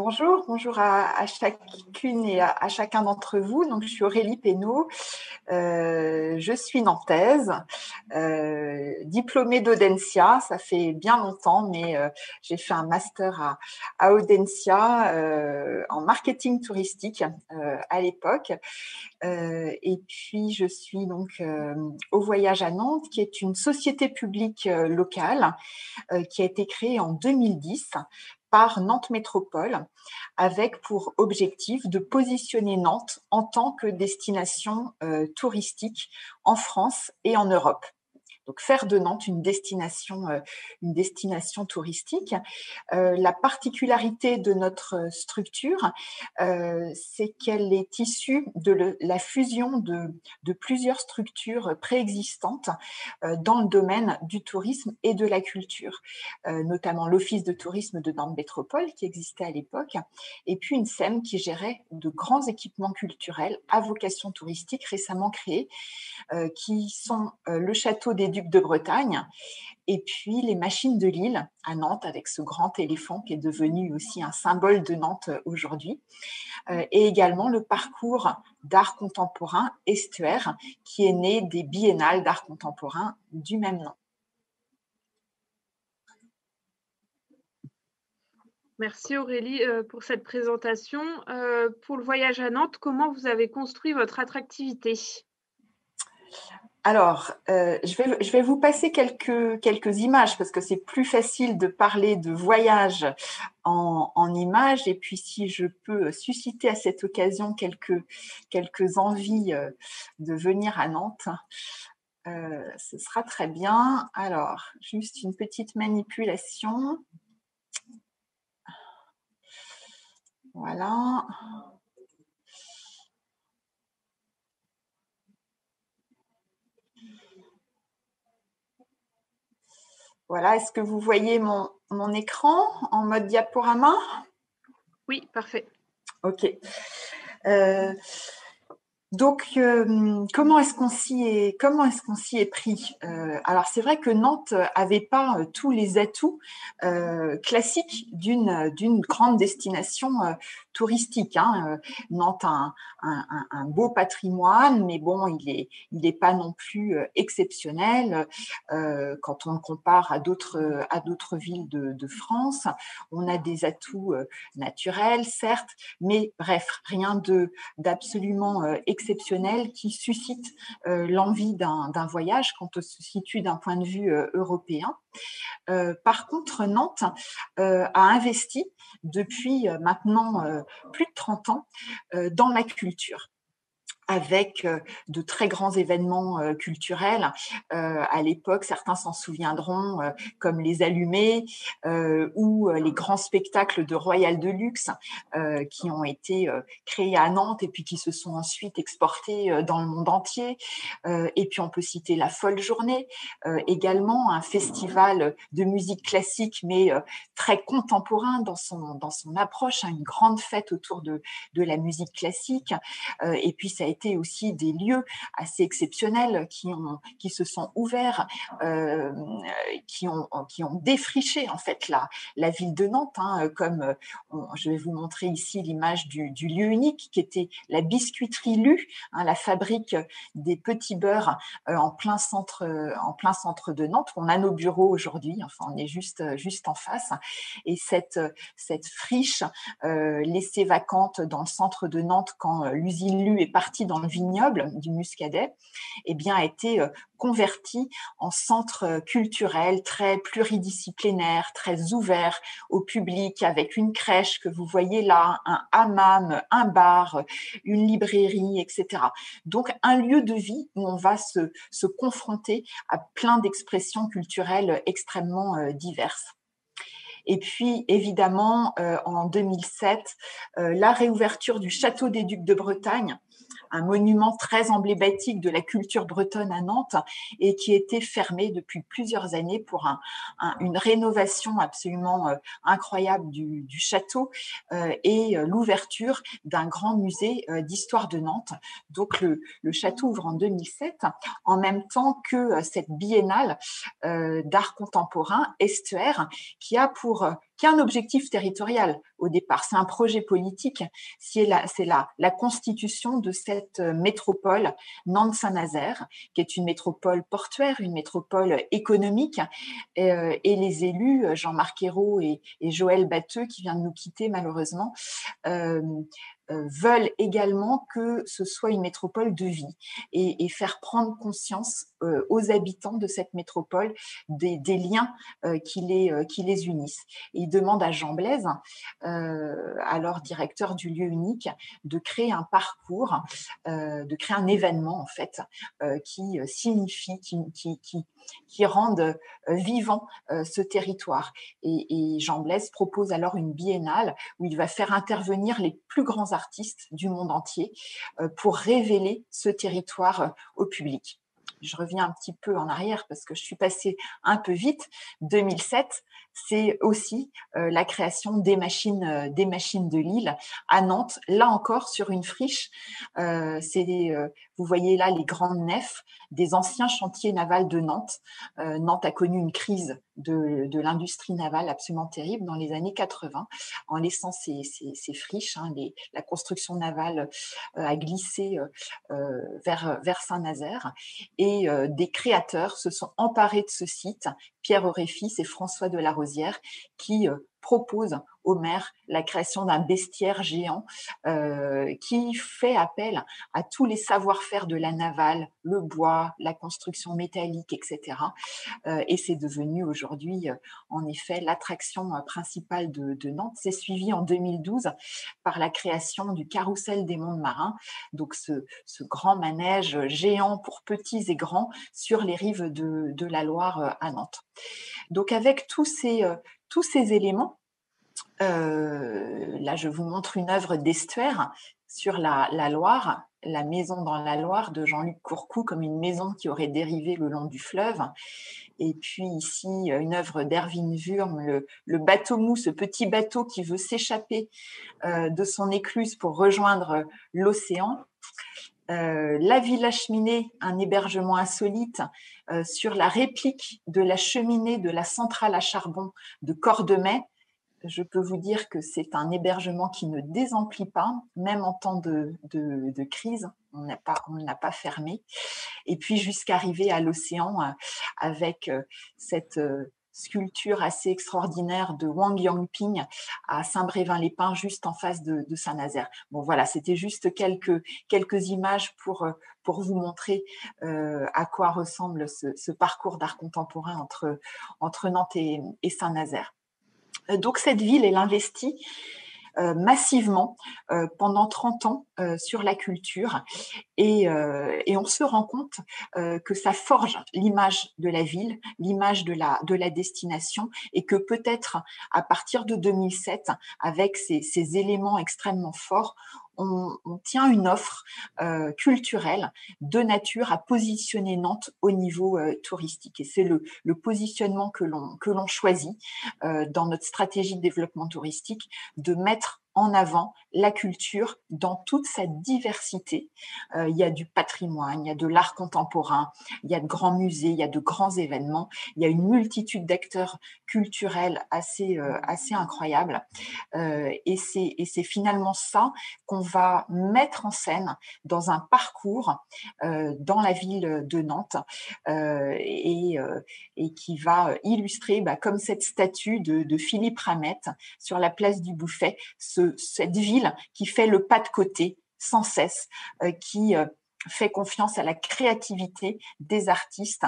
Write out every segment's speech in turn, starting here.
Bonjour à chacune et à chacun d'entre vous. Donc, je suis Aurélie Pénaud, je suis nantaise, diplômée d'Audencia. Ça fait bien longtemps, mais j'ai fait un master à Audencia en marketing touristique à l'époque. Et puis, je suis donc au Voyage à Nantes, qui est une société publique locale qui a été créée en 2010 par Nantes Métropole, avec pour objectif de positionner Nantes en tant que destination touristique en France et en Europe. Donc, faire de Nantes une destination touristique. La particularité de notre structure, c'est qu'elle est issue de la fusion de plusieurs structures préexistantes dans le domaine du tourisme et de la culture, notamment l'Office de tourisme de Nantes Métropole qui existait à l'époque, et puis une SEM qui gérait de grands équipements culturels à vocation touristique récemment créés, qui sont le château des Ducs de Bretagne et puis les Machines de Lille à Nantes avec ce grand éléphant qui est devenu aussi un symbole de Nantes aujourd'hui, et également le parcours d'art contemporain Estuaire qui est né des biennales d'art contemporain du même nom. Merci Aurélie pour cette présentation. Pour le voyage à Nantes, comment vous avez construit votre attractivité ? Alors, je vais vous passer quelques images parce que c'est plus facile de parler de voyage en images. Et puis, si je peux susciter à cette occasion quelques envies de venir à Nantes, ce sera très bien. Alors, juste une petite manipulation. Voilà. Voilà, est-ce que vous voyez mon écran en mode diaporama ? Oui, parfait. Ok. Donc, comment est-ce qu'on s'y est pris ? Alors, c'est vrai que Nantes avait pas tous les atouts classiques d'une grande destination touristique. Nantes a un beau patrimoine, mais bon, il est pas non plus exceptionnel quand on le compare à d'autres villes de France. On a des atouts naturels, certes, mais bref, rien d'absolument exceptionnel qui suscite l'envie d'un voyage quand on se situe d'un point de vue européen. Par contre, Nantes a investi depuis maintenant plus de 30 ans dans la culture, avec de très grands événements culturels. À l'époque, certains s'en souviendront, comme les Allumés ou les grands spectacles de Royal de Luxe qui ont été créés à Nantes et puis qui se sont ensuite exportés dans le monde entier. Et puis, on peut citer la Folle Journée, également un festival de musique classique, mais très contemporain dans son approche, une grande fête autour de la musique classique. Et puis, ça a été aussi des lieux assez exceptionnels qui se sont ouverts, qui ont défriché en fait la ville de Nantes, comme je vais vous montrer ici l'image du lieu unique qui était la biscuiterie Lu, la fabrique des petits beurres en plein centre de Nantes. On a nos bureaux aujourd'hui, enfin on est juste en face, et cette friche laissée vacante dans le centre de Nantes quand l'usine Lu est partie dans le vignoble du Muscadet, eh bien, a été convertie en centre culturel très pluridisciplinaire, très ouvert au public, avec une crèche que vous voyez là, un hammam, un bar, une librairie, etc. Donc, un lieu de vie où on va se confronter à plein d'expressions culturelles extrêmement diverses. Et puis, évidemment, en 2007, la réouverture du Château des Ducs de Bretagne, un monument très emblématique de la culture bretonne à Nantes et qui était fermé depuis plusieurs années pour une rénovation absolument incroyable du château et l'ouverture d'un grand musée d'histoire de Nantes. Donc, le château ouvre en 2007, en même temps que cette biennale d'art contemporain Estuaire qui a qui a un objectif territorial au départ. C'est un projet politique, c'est la constitution de cette métropole Nantes-Saint-Nazaire, qui est une métropole portuaire, une métropole économique, et les élus, Jean-Marc Ayrault et Joël Batteux, qui vient de nous quitter malheureusement, veulent également que ce soit une métropole de vie et faire prendre conscience aux habitants de cette métropole des liens qui les unissent. Et ils demandent à Jean Blaise, alors directeur du lieu unique, de créer un parcours, de créer un événement en fait qui signifie, qui rende vivant ce territoire. Et Jean Blaise propose alors une biennale où il va faire intervenir les plus grands artistes du monde entier pour révéler ce territoire au public. Je reviens un petit peu en arrière parce que je suis passée un peu vite. 2007, c'est aussi la création des machines de Lille à Nantes, là encore sur une friche. Vous voyez là les grandes nefs des anciens chantiers navals de Nantes. Nantes a connu une crise de l'industrie navale absolument terrible dans les années 80, en laissant ces friches. La construction navale a glissé vers Saint-Nazaire, et des créateurs se sont emparés de ce site, Pierre Auréfis et François de la Rosière, qui proposent au maire la création d'un bestiaire géant qui fait appel à tous les savoir-faire de la navale, le bois, la construction métallique, etc. Et c'est devenu aujourd'hui, en effet, l'attraction principale de Nantes. C'est suivi en 2012 par la création du Carrousel des mondes marins, donc ce grand manège géant pour petits et grands sur les rives de la Loire à Nantes. Donc avec tous ces éléments, là je vous montre une œuvre d'Estuaire sur la Loire, la maison dans la Loire de Jean-Luc Courcou, comme une maison qui aurait dérivé le long du fleuve. Et puis ici, une œuvre d'Erwin Wurm, le bateau mou, ce petit bateau qui veut s'échapper de son écluse pour rejoindre l'océan. La Villa Cheminée, un hébergement insolite sur la réplique de la cheminée de la centrale à charbon de Cordemais. Je peux vous dire que c'est un hébergement qui ne désemplit pas, même en temps de crise. On n'a pas fermé. Et puis jusqu'à arriver à l'océan avec cette sculpture assez extraordinaire de Wang Yangping à Saint-Brévin-les-Pins, juste en face de Saint-Nazaire. Bon voilà, c'était juste quelques images pour vous montrer à quoi ressemble ce parcours d'art contemporain entre Nantes et Saint-Nazaire. Donc cette ville, elle investit massivement pendant 30 ans sur la culture, et on se rend compte que ça forge l'image de la ville, l'image de la destination, et que peut-être à partir de 2007, avec ces éléments extrêmement forts, on tient une offre culturelle de nature à positionner Nantes au niveau touristique. Et c'est le positionnement que l'on choisit dans notre stratégie de développement touristique, de mettre en avant la culture dans toute sa diversité. Il y a du patrimoine, il y a de l'art contemporain, il y a de grands musées, il y a de grands événements, il y a une multitude d'acteurs culturels assez incroyables. Et c'est finalement ça qu'on va mettre en scène dans un parcours dans la ville de Nantes, et qui va illustrer, comme cette statue de Philippe Ramette sur la place du Bouffay, cette ville qui fait le pas de côté sans cesse, qui fait confiance à la créativité des artistes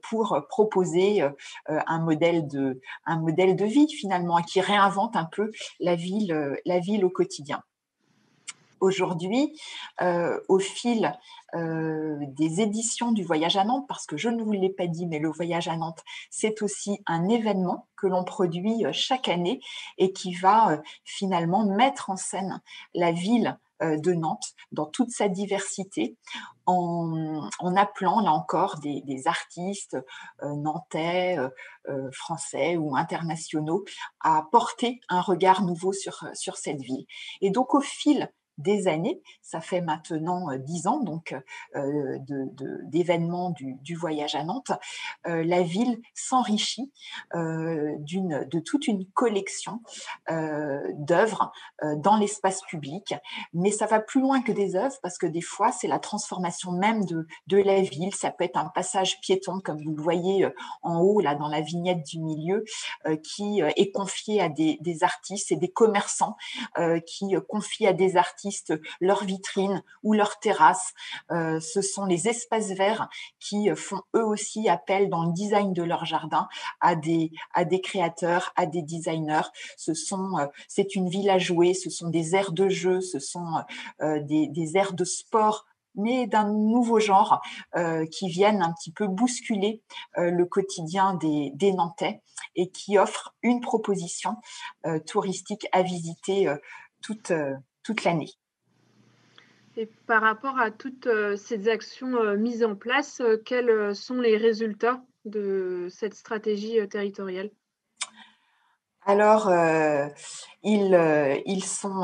pour proposer un modèle de vie finalement, et qui réinvente un peu la ville au quotidien. Aujourd'hui, au fil des éditions du Voyage à Nantes, parce que je ne vous l'ai pas dit, mais le Voyage à Nantes, c'est aussi un événement que l'on produit chaque année et qui va finalement mettre en scène la ville de Nantes dans toute sa diversité, en appelant là encore des artistes nantais, français ou internationaux à porter un regard nouveau sur cette ville. Et donc au fil des années. Ça fait maintenant 10 ans donc d'événements du voyage à Nantes. La ville s'enrichit de toute une collection d'œuvres dans l'espace public. Mais ça va plus loin que des œuvres parce que des fois, c'est la transformation même de la ville. Ça peut être un passage piéton, comme vous le voyez en haut, là, dans la vignette du milieu, qui est confié à des artistes et des commerçants qui confient à des artistes leurs vitrines ou leurs terrasses. Ce sont les espaces verts qui font eux aussi appel dans le design de leur jardin à des créateurs, à des designers. C'est une ville à jouer, ce sont des aires de jeu, ce sont des aires de sport, mais d'un nouveau genre qui viennent un petit peu bousculer le quotidien des Nantais et qui offrent une proposition touristique à visiter toute l'année. Et par rapport à toutes, ces actions, mises en place, quels, sont les résultats de cette stratégie, territoriale? Alors, ils sont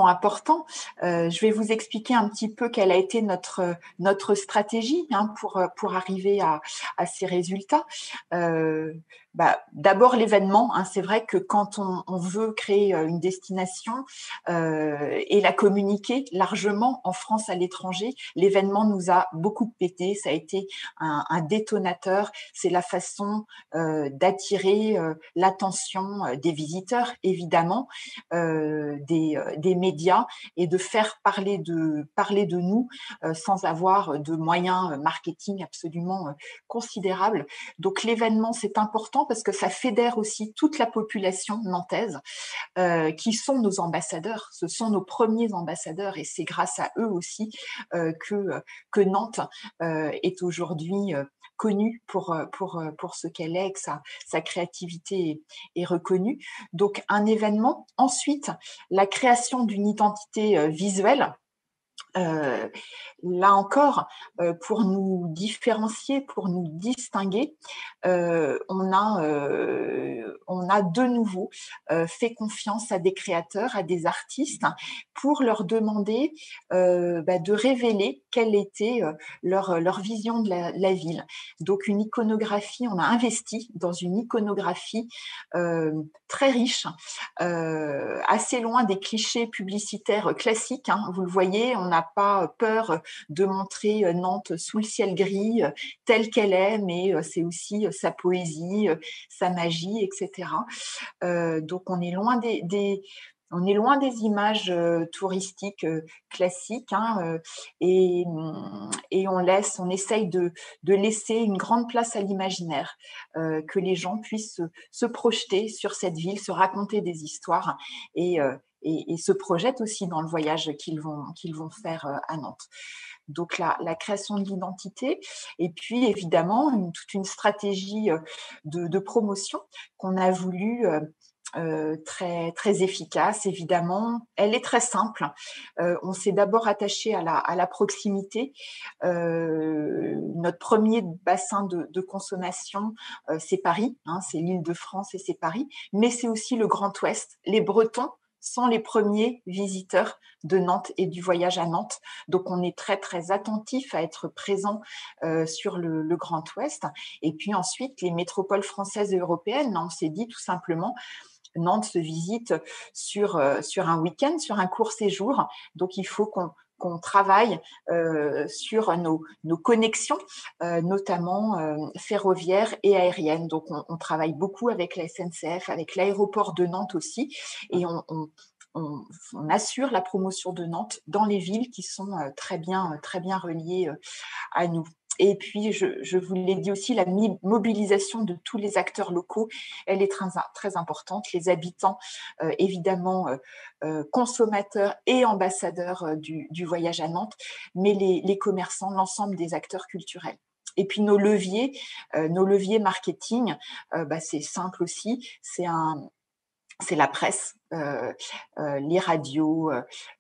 importants. Je vais vous expliquer un petit peu quelle a été notre stratégie hein, pour arriver à ces résultats. D'abord l'événement. Hein, c'est vrai que quand on veut créer une destination et la communiquer largement en France, à l'étranger, l'événement nous a beaucoup pété. Ça a été un détonateur. C'est la façon d'attirer l'attention des visiteurs, évidemment, des médias et de faire parler de nous sans avoir de moyens marketing absolument considérables. Donc l'événement, c'est important parce que ça fédère aussi toute la population nantaise qui sont nos ambassadeurs. Ce sont nos premiers ambassadeurs et c'est grâce à eux aussi que Nantes est aujourd'hui connue pour ce qu'elle est, que sa créativité est reconnue. Donc un événement. Ensuite, la création d'une identité visuelle. Là encore, pour nous différencier, pour nous distinguer, on a de nouveau fait confiance à des créateurs, à des artistes, pour leur demander de révéler quelle était leur vision de la ville. Donc une iconographie, on a investi dans une iconographie très riche, assez loin des clichés publicitaires classiques. Hein. Vous le voyez, on n'a pas peur de montrer Nantes sous le ciel gris telle qu'elle est, mais c'est aussi sa poésie, sa magie, etc. Donc on est loin on est loin des images touristiques classiques hein, et on essaye de laisser une grande place à l'imaginaire, que les gens puissent se projeter sur cette ville, se raconter des histoires et se projettent aussi dans le voyage qu'ils vont faire à Nantes. Donc la création de l'identité et puis évidemment toute une stratégie de promotion qu'on a voulu très, très efficace, évidemment. Elle est très simple. On s'est d'abord attaché à la proximité. Notre premier bassin de consommation, c'est Paris, hein, c'est l'Île-de-France et c'est Paris, mais c'est aussi le Grand Ouest. Les Bretons sont les premiers visiteurs de Nantes et du voyage à Nantes. Donc, on est très, très attentif à être présent sur le Grand Ouest. Et puis ensuite, les métropoles françaises et européennes, on s'est dit tout simplement, Nantes se visite sur un week-end, sur un court séjour. Donc, il faut qu'on travaille sur nos connexions, notamment ferroviaires et aériennes. Donc, on travaille beaucoup avec la SNCF, avec l'aéroport de Nantes aussi, et on assure la promotion de Nantes dans les villes qui sont très bien reliées à nous. Et puis, je vous l'ai dit aussi, la mobilisation de tous les acteurs locaux, elle est très, très importante. Les habitants, évidemment, consommateurs et ambassadeurs du voyage à Nantes, mais les commerçants, l'ensemble des acteurs culturels. Et puis nos leviers marketing, c'est simple aussi, c'est la presse, les radios,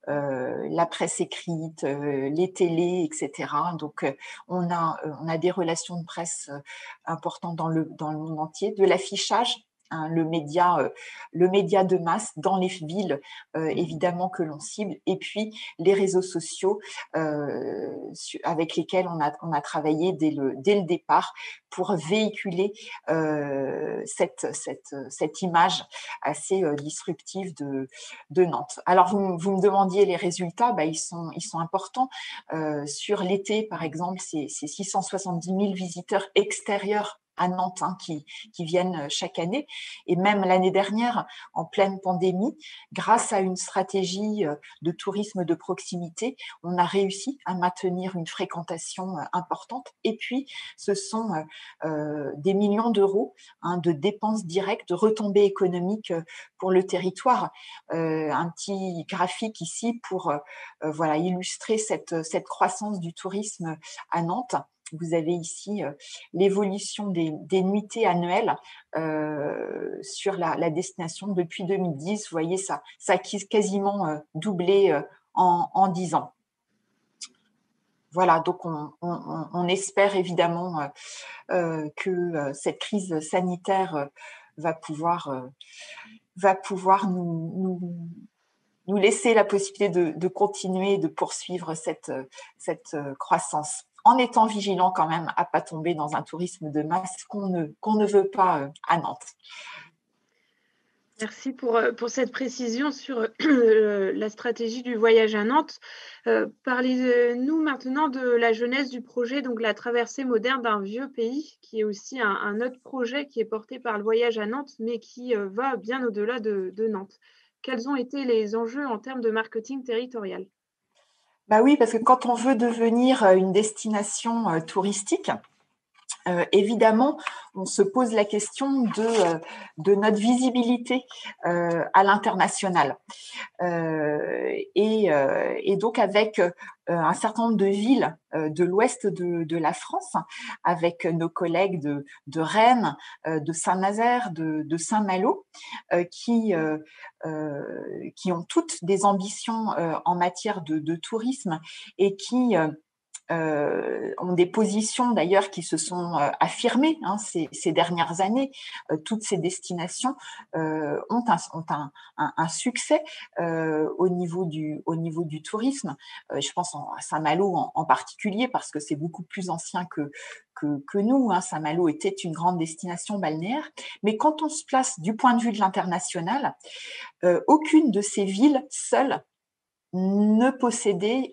la presse écrite, les télés, etc. Donc, on a des relations de presse importantes dans le monde entier, de l'affichage hein, le média de masse dans les villes, évidemment, que l'on cible, et puis les réseaux sociaux avec lesquels on a travaillé dès le départ pour véhiculer cette image assez disruptive de Nantes. Alors, vous me demandiez les résultats, ils sont importants. Sur l'été, par exemple, c'est 670 000 visiteurs extérieurs à Nantes, hein, qui viennent chaque année. Et même l'année dernière, en pleine pandémie, grâce à une stratégie de tourisme de proximité, on a réussi à maintenir une fréquentation importante. Et puis, ce sont des millions d'euros, hein, de dépenses directes, de retombées économiques pour le territoire. Un petit graphique ici pour voilà, illustrer cette croissance du tourisme à Nantes. Vous avez ici l'évolution des nuitées annuelles sur la destination depuis 2010. Vous voyez, ça a quasiment doublé en 10 ans. Voilà, donc on espère évidemment que cette crise sanitaire va pouvoir nous laisser la possibilité de continuer et de poursuivre cette croissance, en étant vigilant quand même à ne pas tomber dans un tourisme de masse qu'on ne veut pas à Nantes. Merci pour cette précision sur la stratégie du voyage à Nantes. Parlez-nous maintenant de la jeunesse du projet, donc la traversée moderne d'un vieux pays, qui est aussi un autre projet qui est porté par le voyage à Nantes, mais qui va bien au-delà de Nantes. Quels ont été les enjeux en termes de marketing territorial ? Oui, parce que quand on veut devenir une destination touristique, évidemment, on se pose la question de notre visibilité à l'international. Et donc, avec un certain nombre de villes de l'ouest de la France, avec nos collègues de Rennes, de Saint-Nazaire, de Saint-Malo, qui ont toutes des ambitions en matière de tourisme et qui ont des positions d'ailleurs qui se sont affirmées ces dernières années. Toutes ces destinations ont un succès au niveau du tourisme. Je pense à Saint-Malo en particulier parce que c'est beaucoup plus ancien que nous. Saint-Malo était une grande destination balnéaire. Mais quand on se place du point de vue de l'international, aucune de ces villes seules ne posséder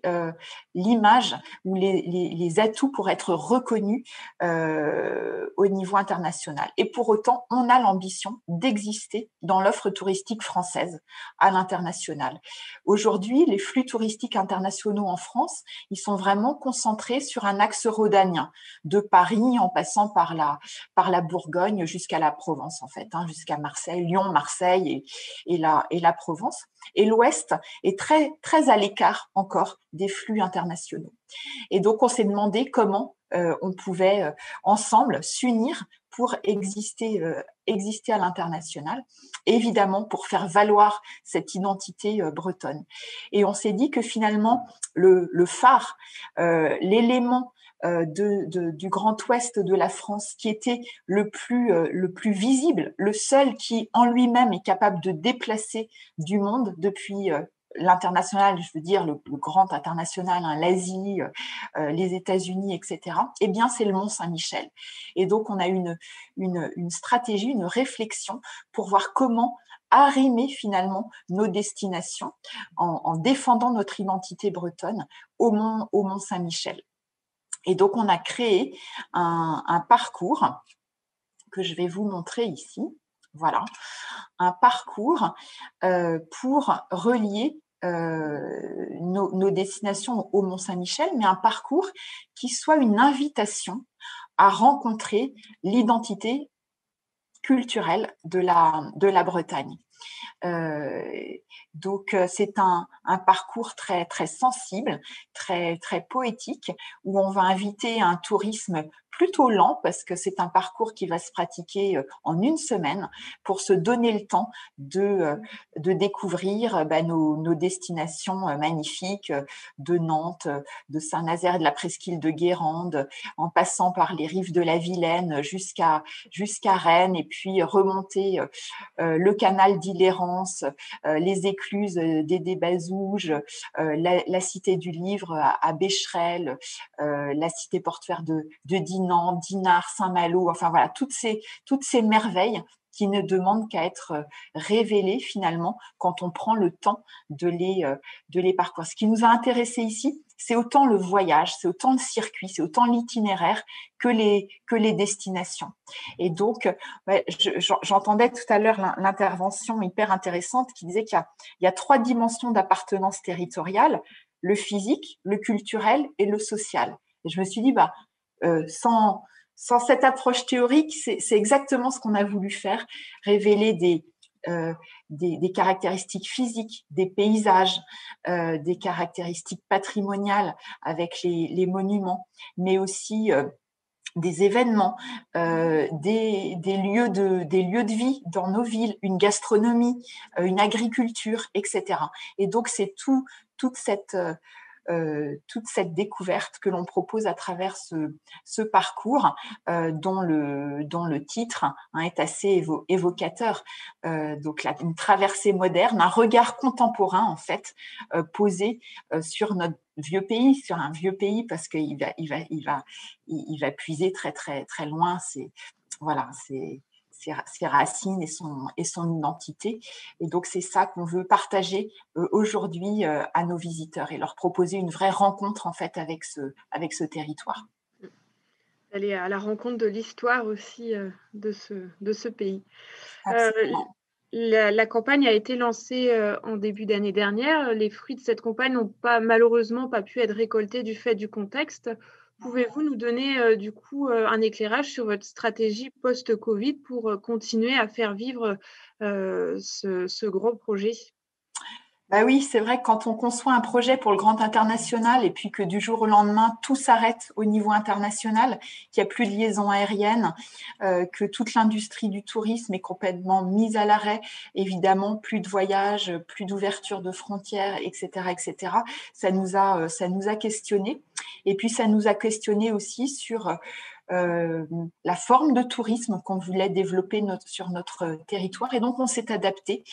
l'image ou les atouts pour être reconnus au niveau international. Et pour autant, on a l'ambition d'exister dans l'offre touristique française à l'international. Aujourd'hui, les flux touristiques internationaux en France, ils sont vraiment concentrés sur un axe rhodanien, de Paris en passant par la Bourgogne jusqu'à la Provence, en fait, jusqu'à Marseille, Lyon, Marseille et la Provence. Et l'Ouest est très, très à l'écart encore des flux internationaux. Et donc, on s'est demandé comment on pouvait ensemble s'unir pour exister à l'international, évidemment pour faire valoir cette identité bretonne. Et on s'est dit que finalement, le phare, l'élément du Grand Ouest de la France, qui était le plus visible, le seul qui en lui-même est capable de déplacer du monde depuis l'international, je veux dire le grand international, l'Asie, les États-Unis, etc. Eh bien, c'est le Mont Saint-Michel. Et donc, on a une stratégie, une réflexion pour voir comment arrimer finalement nos destinations en défendant notre identité bretonne au Mont Saint-Michel. Et donc, on a créé un parcours que je vais vous montrer ici. Voilà, un parcours pour relier nos destinations au Mont-Saint-Michel, mais un parcours qui soit une invitation à rencontrer l'identité culturelle de la Bretagne. Euh, donc, c'est un parcours très, très sensible, très, très poétique, où on va inviter un tourisme plutôt lent, parce que c'est un parcours qui va se pratiquer en une semaine pour se donner le temps de découvrir nos destinations magnifiques de Nantes, de Saint-Nazaire, de la presqu'île de Guérande, en passant par les rives de la Vilaine jusqu'à Rennes, et puis remonter le canal d'Illérance, les écluses d'Aidé-Bazouges, la cité du livre à Bécherel, la cité portuaire de Dinan, Dinard, Saint-Malo, enfin voilà, toutes ces merveilles qui ne demandent qu'à être révélées finalement quand on prend le temps de les parcourir. Ce qui nous a intéressés ici, c'est autant le voyage, c'est autant le circuit, c'est autant l'itinéraire que les destinations. Et donc, j'entendais tout à l'heure l'intervention hyper intéressante qui disait qu'il y a 3 dimensions d'appartenance territoriale: le physique, le culturel et le social. Et je me suis dit, sans cette approche théorique, c'est exactement ce qu'on a voulu faire, révéler des caractéristiques physiques, des paysages, des caractéristiques patrimoniales avec les monuments, mais aussi des événements, des lieux de vie dans nos villes, une gastronomie, une agriculture, etc. Et donc, c'est toute cette découverte que l'on propose à travers ce parcours, dont le titre est assez évocateur. Donc une traversée moderne, un regard contemporain en fait, posé sur notre vieux pays, sur un vieux pays, parce qu'il va puiser très très très loin. Ses racines et son identité. Et donc, c'est ça qu'on veut partager aujourd'hui à nos visiteurs et leur proposer une vraie rencontre, en fait, avec ce territoire. Aller à la rencontre de l'histoire aussi de ce pays. Absolument. La campagne a été lancée en début d'année dernière. Les fruits de cette campagne n'ont malheureusement pas pu être récoltés du fait du contexte. Pouvez-vous nous donner du coup un éclairage sur votre stratégie post-Covid pour continuer à faire vivre ce gros projet? Bah oui, c'est vrai que quand on conçoit un projet pour le grand international et puis que du jour au lendemain, tout s'arrête au niveau international, qu'il n'y a plus de liaison aérienne, que toute l'industrie du tourisme est complètement mise à l'arrêt, évidemment, plus de voyages, plus d'ouverture de frontières, etc., etc. Ça nous a questionné. Et puis, ça nous a questionné aussi sur la forme de tourisme qu'on voulait développer sur notre territoire. Et donc, on s'est adapté.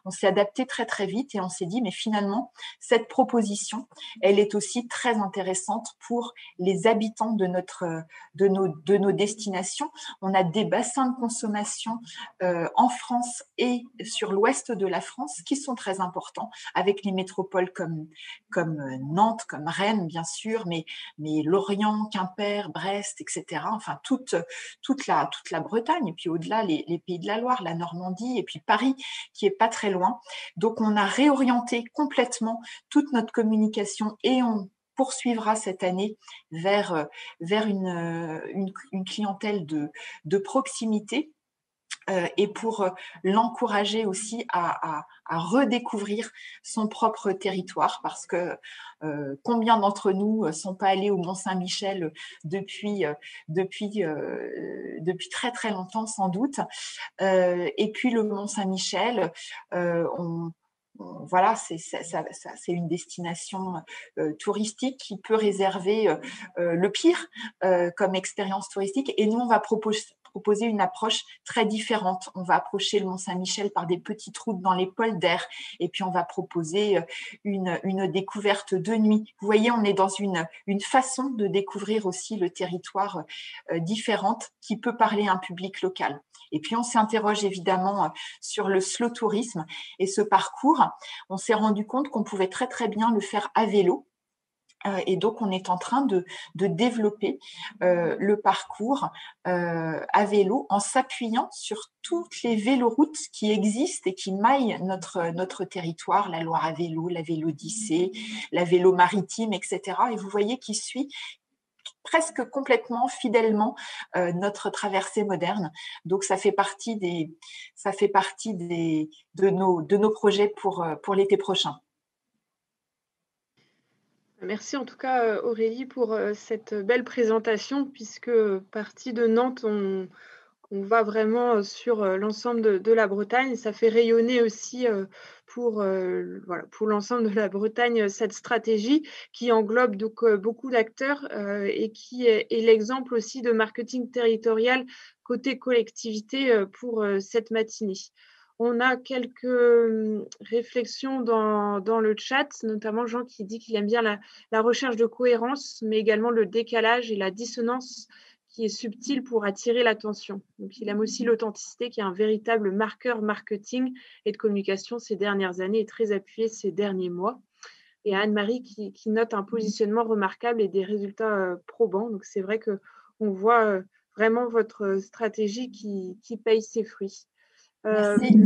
On s'est adapté très, très vite et on s'est dit, mais finalement, cette proposition, elle est aussi très intéressante pour les habitants de nos destinations. On a des bassins de consommation en France et sur l'ouest de la France qui sont très importants, avec les métropoles comme Nantes, comme Rennes, bien sûr, mais Lorient, Quimper, Brest, etc. Enfin, toute la Bretagne, et puis au-delà, les Pays de la Loire, la Normandie, et puis Paris, qui est pas très loin. Donc, on a réorienté complètement toute notre communication et on poursuivra cette année vers une clientèle de proximité. Et pour l'encourager aussi à redécouvrir son propre territoire, parce que combien d'entre nous sont pas allés au Mont-Saint-Michel depuis très très longtemps sans doute. Et puis le Mont-Saint-Michel, voilà, c'est une destination touristique qui peut réserver le pire comme expérience touristique. Et nous, on va proposer une approche très différente. On va approcher le Mont-Saint-Michel par des petites routes dans les polders, et puis on va proposer une découverte de nuit. Vous voyez, on est dans une façon de découvrir aussi le territoire différente qui peut parler à un public local. Et puis, on s'interroge évidemment sur le slow tourisme et ce parcours. On s'est rendu compte qu'on pouvait très, très bien le faire à vélo. Et donc, on est en train de développer le parcours à vélo en s'appuyant sur toutes les véloroutes qui existent et qui maillent notre territoire, la Loire à vélo, la Vélodyssée, la vélo maritime, etc. Et vous voyez qu'il suit presque complètement, fidèlement, notre traversée moderne. Donc, ça fait partie de nos projets pour l'été prochain. Merci en tout cas, Aurélie, pour cette belle présentation, puisque partie de Nantes, on va vraiment sur l'ensemble de la Bretagne. Ça fait rayonner aussi voilà, pour l'ensemble de la Bretagne cette stratégie qui englobe donc beaucoup d'acteurs et qui est l'exemple aussi de marketing territorial côté collectivité pour cette matinée. On a quelques réflexions dans le chat, notamment Jean qui dit qu'il aime bien la recherche de cohérence, mais également le décalage et la dissonance qui est subtil pour attirer l'attention. Donc, il aime aussi l'authenticité, qui est un véritable marqueur marketing et de communication ces dernières années et très appuyé ces derniers mois. Et Anne-Marie qui note un positionnement remarquable et des résultats probants. Donc, c'est vrai qu'on voit vraiment votre stratégie qui paye ses fruits. Merci.